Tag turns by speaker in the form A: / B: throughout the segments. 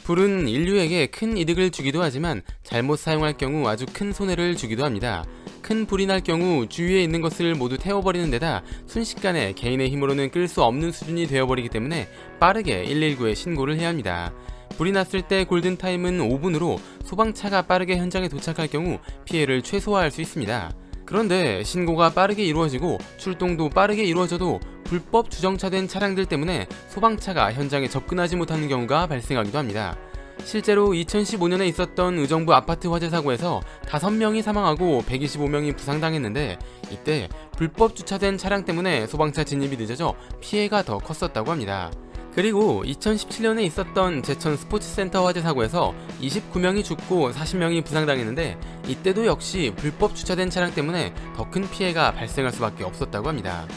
A: 불은 인류에게 큰 이득을 주기도 하지만 잘못 사용할 경우 아주 큰 손해를 주기도 합니다. 큰 불이 날 경우 주위에 있는 것을 모두 태워버리는 데다 순식간에 개인의 힘으로는 끌 수 없는 수준이 되어버리기 때문에 빠르게 119에 신고를 해야 합니다. 불이 났을 때 골든타임은 5분으로 소방차가 빠르게 현장에 도착할 경우 피해를 최소화할 수 있습니다. 그런데 신고가 빠르게 이루어지고 출동도 빠르게 이루어져도 불법 주정차된 차량들 때문에 소방차가 현장에 접근하지 못하는 경우가 발생하기도 합니다. 실제로 2015년에 있었던 의정부 아파트 화재 사고에서 5명이 사망하고 125명이 부상당했는데 이때 불법 주차된 차량 때문에 소방차 진입이 늦어져 피해가 더 컸었다고 합니다. 그리고 2017년에 있었던 제천 스포츠센터 화재 사고에서 29명이 죽고 40명이 부상당했는데 이때도 역시 불법 주차된 차량 때문에 더 큰 피해가 발생할 수밖에 없었다고 합니다.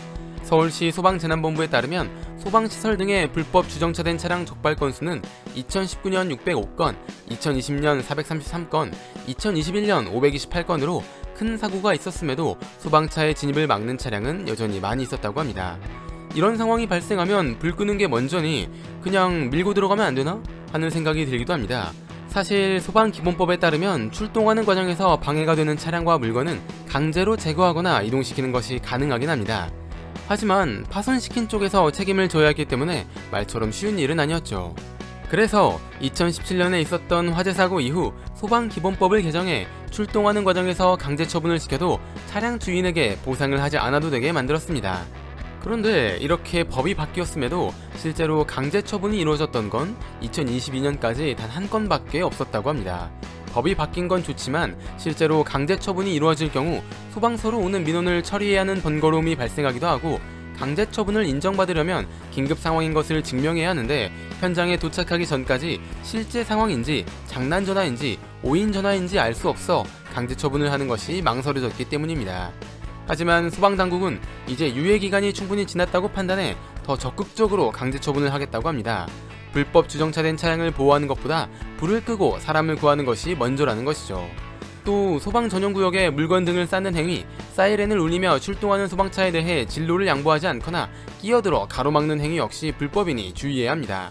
A: 서울시 소방재난본부에 따르면 소방시설 등의 불법 주정차된 차량 적발 건수는 2019년 605건, 2020년 433건, 2021년 528건으로 큰 사고가 있었음에도 소방차의 진입을 막는 차량은 여전히 많이 있었다고 합니다. 이런 상황이 발생하면 불 끄는 게 먼저니 그냥 밀고 들어가면 안 되나? 하는 생각이 들기도 합니다. 사실 소방기본법에 따르면 출동하는 과정에서 방해가 되는 차량과 물건은 강제로 제거하거나 이동시키는 것이 가능하긴 합니다. 하지만 파손시킨 쪽에서 책임을 져야 했기 때문에 말처럼 쉬운 일은 아니었죠. 그래서 2017년에 있었던 화재 사고 이후 소방기본법을 개정해 출동하는 과정에서 강제 처분을 시켜도 차량 주인에게 보상을 하지 않아도 되게 만들었습니다. 그런데 이렇게 법이 바뀌었음에도 실제로 강제 처분이 이루어졌던 건 2022년까지 단 한 건밖에 없었다고 합니다. 법이 바뀐 건 좋지만 실제로 강제 처분이 이루어질 경우 소방서로 오는 민원을 처리해야 하는 번거로움이 발생하기도 하고 강제 처분을 인정받으려면 긴급 상황인 것을 증명해야 하는데 현장에 도착하기 전까지 실제 상황인지 장난 전화인지 오인 전화인지 알 수 없어 강제 처분을 하는 것이 망설여졌기 때문입니다. 하지만 소방당국은 이제 유예기간이 충분히 지났다고 판단해 더 적극적으로 강제 처분을 하겠다고 합니다. 불법 주정차된 차량을 보호하는 것보다 불을 끄고 사람을 구하는 것이 먼저라는 것이죠. 또 소방 전용구역에 물건 등을 쌓는 행위, 사이렌을 울리며 출동하는 소방차에 대해 진로를 양보하지 않거나 끼어들어 가로막는 행위 역시 불법이니 주의해야 합니다.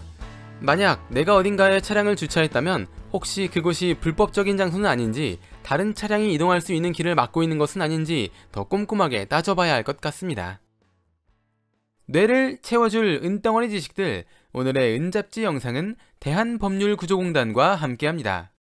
A: 만약 내가 어딘가에 차량을 주차했다면 혹시 그곳이 불법적인 장소는 아닌지 다른 차량이 이동할 수 있는 길을 막고 있는 것은 아닌지 더 꼼꼼하게 따져봐야 할 것 같습니다. 뇌를 채워줄 은덩어리 지식들, 오늘의 은잡지 영상은 대한법률구조공단과 함께합니다.